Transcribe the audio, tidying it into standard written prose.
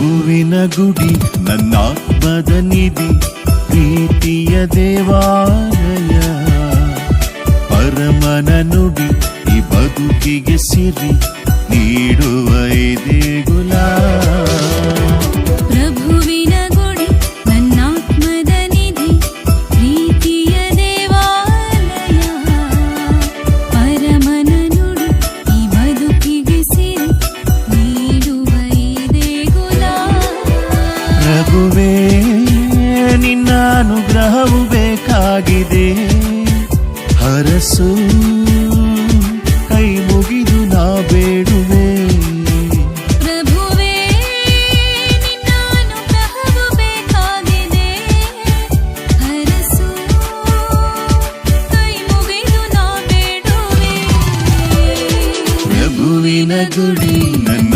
ಪ್ರಭುವಿನ ಗುಡಿ ನನ್ನಾತ್ಮದ ನಿಧಿ, ಪ್ರೀತಿಯ ದೇವಾಲಯ, ಪರಮನ ನುಡಿ ಈ ಬದುಕಿಗೆ ಸಿರಿ ನೀಡುವ ಈ ದೇಗುಲ. ಪ್ರಭುವಿನ ಗುಡಿ ನನ್ನಾತ್ಮದ ನಿಧಿ, ಪ್ರೀತಿಯ ದೇವಾಲಯ, ಪರಮನ ನುಡಿ ಈ ಬದುಕಿಗೆ ಸಿರಿ ನೀಡುವ ಈ ದೇಗುಲ. ಪ್ರಭುವೇ ನಿನ್ನ ಅನುಗ್ರಹವು ಬೇಕಾಗಿದೆ, ಹರಸು ಕೈ ಮುಗಿದು ನಾ ಬೇಡುವೆ. ಪ್ರಭುವೇ ನಿನ್ನ ಅನುಗ್ರಹವು ಬೇಕಾಗಿದೆ, ಹರಸು ಕೈ ಮುಗಿದು ನಾ ಬೇಡುವೆ. ಪ್ರಭುವಿನ ಗುಡಿ ನನ್ನ